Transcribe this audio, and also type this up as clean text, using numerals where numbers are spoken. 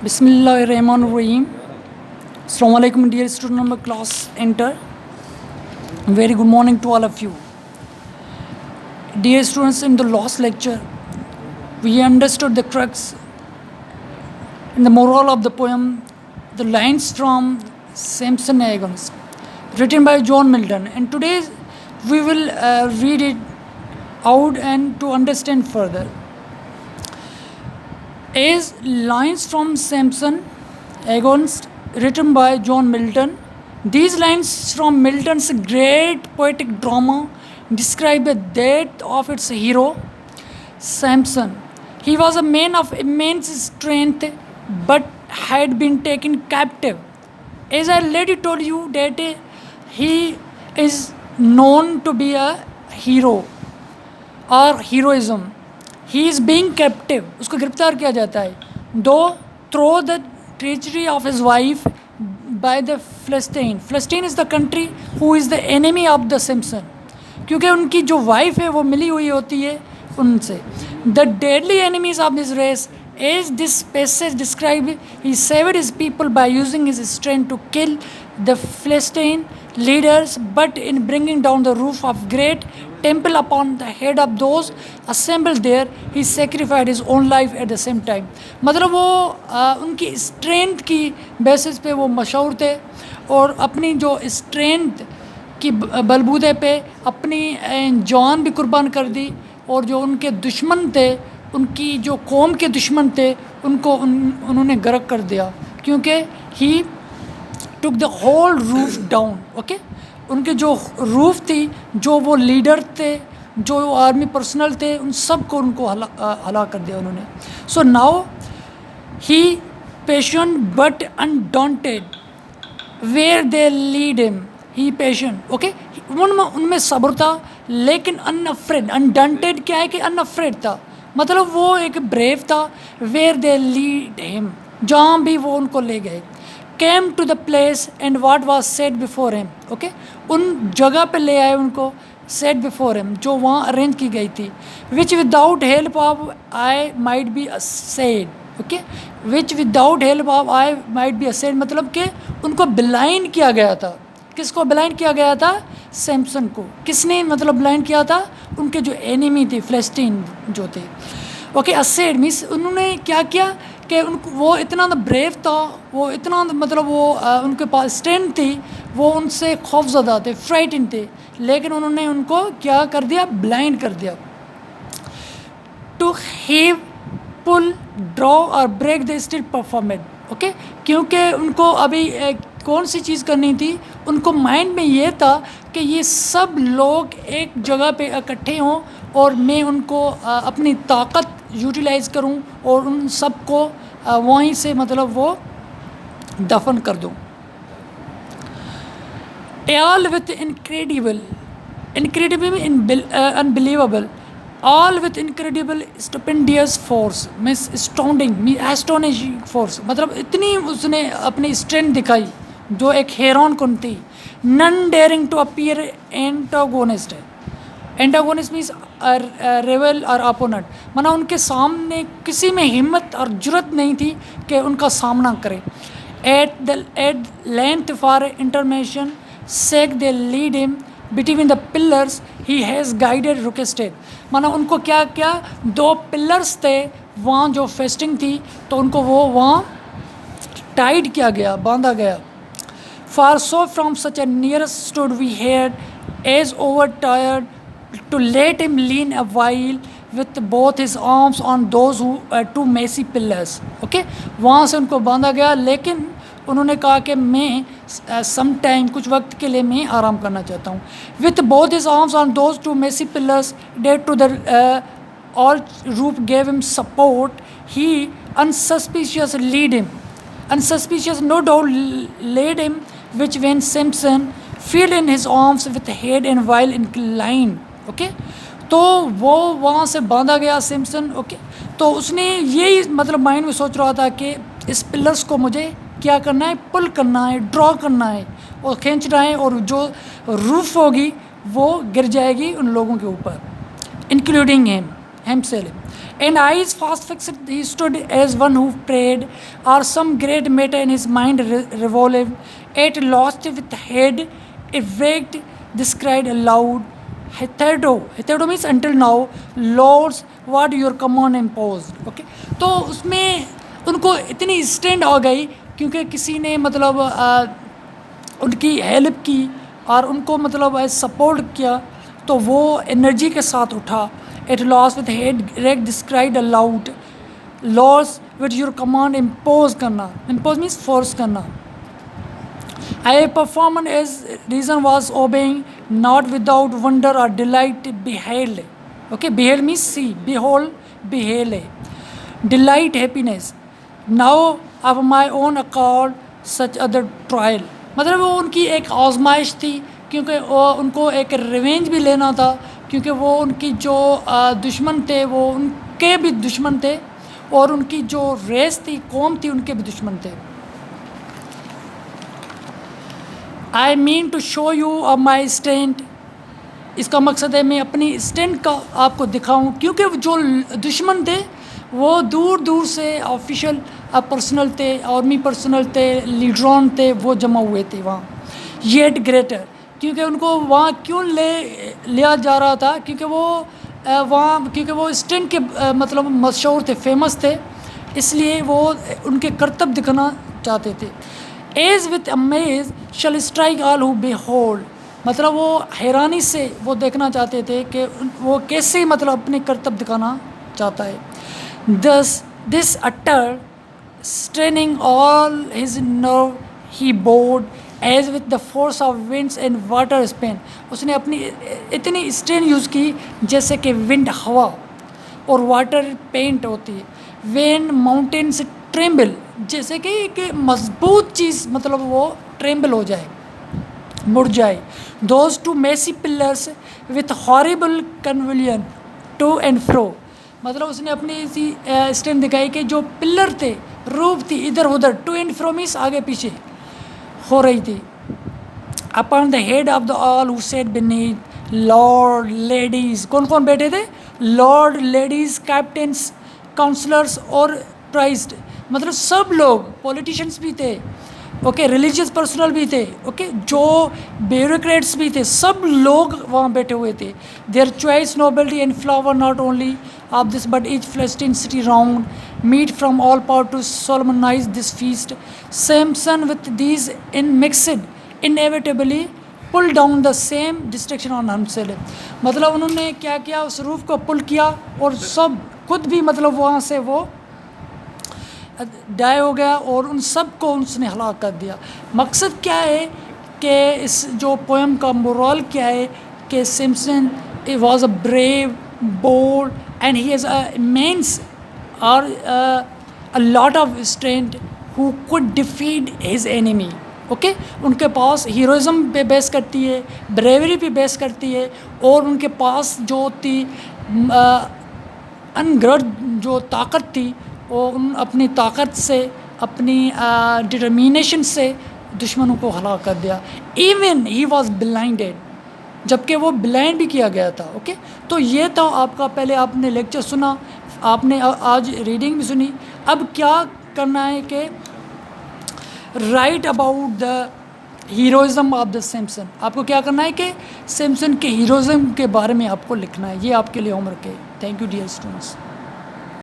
Bismillahirrahmanirrahim. Assalamu alaikum, dear student number class enter. Very good morning to all of you. Dear students, in the last lecture, we understood the crux and the moral of the poem, the lines from Samson Agons, written by John Milton. And today we will read it out and to understand further. As lines from Samson Agons, written by John Milton. These lines from Milton's great poetic drama describe the death of its hero, Samson. He was a man of immense strength but had been taken captive. As I already told you that he is known to be a hero or heroism. He is being captive. उसको गिरफ्तार किया जाता है. Though through the treachery of his wife by the Philistine. Philistine is the country who is the enemy of the Samson. क्योंकि उनकी जो wife है वो मिली हुई होती है उनसे. The deadly enemies of this race, as this passage describes, he saved his people by using his strength to kill the Philistine leaders, but in bringing down the roof of great temple upon the head of those assembled there, he sacrificed his own life at the same time. मतलब वो उनकी strength की basis पे वो मशहूर थे और अपनी जो स्ट्रेंथ की बलबूते पे अपनी जान भी कुर्बान कर दी और जो उनके दुश्मन थे, उनकी जो कौम के दुश्मन थे, उनको उन्होंने गर्क कर दिया क्योंकि he took the whole roof down. Okay, उनके जो रूफ थी, जो वो लीडर थे, जो आर्मी पर्सनल थे, उन सब को उनको हला कर दिया उन्होंने. So now he patient but undaunted where they lead him. He patient, okay, उनमें सब्र था लेकिन अनअफ्रेड. अनडॉन्टेड क्या है कि अनअफ्रेड था, मतलब वो एक ब्रेव था. वेयर दे लीड हिम, जहाँ भी वो उनको ले गए. came to the place and what was said before him. okay, उन जगह पे ले आए उनको. said before him, जो वहाँ अरेंज की गई थी. which without help of I might be assailed. okay, which without help of I might be assailed मतलब कि उनको ब्लाइंड किया गया था. किसको ब्लाइंड किया गया था? सैमसन को. किसने मतलब ब्लाइंड किया था? उनके जो एनिमी थे, फिलिस्तीन जो थे. ओके, असेड मीन्स उन्होंने क्या किया कि उनको वो इतना ब्रेव था, वो इतना मतलब वो उनके पास स्ट्रेंथ थी, वो उनसे खौफज़दा थे, फ्राइटन थे, लेकिन उन्होंने उनको क्या कर दिया? ब्लाइंड कर दिया. टू हीव, पुल, ड्रॉ और ब्रेक द स्टिल परफॉर्मेड. ओके, क्योंकि उनको अभी कौन सी चीज़ करनी थी? उनको माइंड में ये था कि ये सब लोग एक जगह पे इकट्ठे हों और मैं उनको अपनी ताकत यूटिलाइज़ करूं और उन सब को वहीं से मतलब वो दफन कर दूं. all with incredible unbelievable, all with incredible stupendous force, means astounding, astonishing force. मतलब इतनी उसने अपनी स्ट्रेंथ दिखाई जो एक हैरान कुन थी. none daring to appear antagonist. Antagonist means rival और अपोनेंट, माना उनके सामने किसी में हिम्मत और जुर्रत नहीं थी कि उनका सामना करें. At length for intermission sake they lead him between the pillars he has guided requested. माना उनको क्या क्या, दो पिलर्स थे वहाँ जो फेस्टिंग थी, तो उनको वो वहाँ टाइड किया गया, बांधा गया. For so from such a nearest stood we had as over tired to let him lean a while with both his arms on those who two messy pillars. okay, वहाँ से उनको बांधा गया, लेकिन उन्होंने कहा कि मैं सम टाइम, कुछ वक्त के लिए मैं आराम करना चाहता हूँ. with both his arms on those two messy pillars that to the all roof gave him support, he unsuspicious lead him, unsuspicious no doubt led him, which when Samson filled in his arms with head and while inclined. Okay, तो वो वहाँ से बांधा गया Simpson. Okay, तो उसने यही मतलब माइंड में सोच रहा था कि इस पिलर्स को मुझे क्या करना है? पुल करना है, ड्रॉ करना है और खींचना है, और जो रूफ होगी वो गिर जाएगी उन लोगों के ऊपर, including himself. and eyes fast fixed he stood as one who prayed, or some great matter in his mind revolved. At lost with head erect, this cried aloud, Hitherto means until now, Lords, what your command imposed. Okay, तो उसमें उनको इतनी stand आ गई क्योंकि किसी ने मतलब उनकी हेल्प की और उनको मतलब सपोर्ट किया, तो वो एनर्जी के साथ उठा. At last with head erect thus cried aloud, lords with your command impose करना, इम्पोज मीन्स फोर्स करना. I performed as reason was obeying, not without wonder or delight beheld. Okay, beheld means see, behold, beheld. Delight, happiness. Now of my own accord such other trial. मतलब वो उनकी एक आजमाइश थी क्योंकि उनको एक रिवेंज भी लेना था, क्योंकि वो उनकी जो दुश्मन थे वो उनके भी दुश्मन थे, और उनकी जो रेस थी, कौम थी, उनके भी दुश्मन थे. I mean to show you of my strength. इसका मकसद है मैं अपनी स्ट्रेंथ का आपको दिखाऊं, क्योंकि जो दुश्मन थे वो दूर दूर से ऑफिशियल पर्सनल थे, आर्मी पर्सनल थे, लीडरॉन थे, वो जमा हुए थे वहाँ. येट ग्रेटर, क्योंकि उनको वहाँ क्यों लिया जा रहा था, क्योंकि वो स्ट्रेंथ के मतलब मशहूर थे, फेमस थे, इसलिए वो उनके करतब दिखाना चाहते थे. As with amaze shall strike all who behold, मतलब वो हैरानी से वो देखना चाहते थे कि वो कैसे मतलब अपने करतब दिखाना चाहता है. Thus this utter straining all his nerve he board as with the force of winds and water Spain. उसने अपनी इतनी स्ट्रेन यूज़ की जैसे कि विंड हवा और वाटर पेंट होती है. वेन माउंटेन्स ट्रेम्बल, जैसे कि एक मजबूत चीज़ मतलब वो ट्रेम्बल हो जाए, मुड़ जाए. Those two massy pillars with horrible convulsion to and fro, मतलब उसने अपनी इसी स्ट्रेंथ दिखाई कि जो पिलर थे, रूप थी, इधर उधर, टू एंड फ्रो मीन्स आगे पीछे हो रही थी. Upon the head of the all who set beneath Lord ladies, कौन कौन बैठे थे? लॉर्ड, लेडीज, कैप्टन्स, काउंसलर्स और प्राइज्ड, मतलब सब लोग, पॉलिटिशियंस भी थे, ओके, रिलीजियस पर्सनल भी थे, ओके, जो ब्यूरोक्रेट्स भी थे, सब लोग वहाँ बैठे हुए थे. Their choice nobility and flower not only of this but each Philistian city round meet from all part to solemnize this feast. Samson with these in mixed inevitably pull down the same destruction on himself, मतलब उन्होंने क्या किया, उस roof को पुल किया और सब खुद भी मतलब वहाँ से वो डाई हो गया और उन सब को उसने हलाक कर दिया. मकसद क्या है कि इस जो पोएम का मोरल क्या है कि Simpson was a brave, bold and he has a immense और a lot of strength who could defeat his enemy. Okay, उनके पास हीरोइज़म पे बेस करती है, ब्रेवरी पे बेस करती है, और उनके पास जो थी अनग्रड जो ताकत थी, वो अपनी ताकत से, अपनी डिटर्मिनेशन से दुश्मनों को हलाक कर दिया. इवन ही वॉज ब्लाइंडेड, जबकि वो ब्लाइंड भी किया गया था. ओके, तो ये था आपका, पहले आपने लेक्चर सुना, आपने आज रीडिंग भी सुनी. अब क्या करना है कि right about the heroism of the Simpson. आपको क्या करना है कि सिम्पसन के हीरोइज़म के बारे में आपको लिखना है. ये आपके लिए होमवर्क है. Thank you dear students.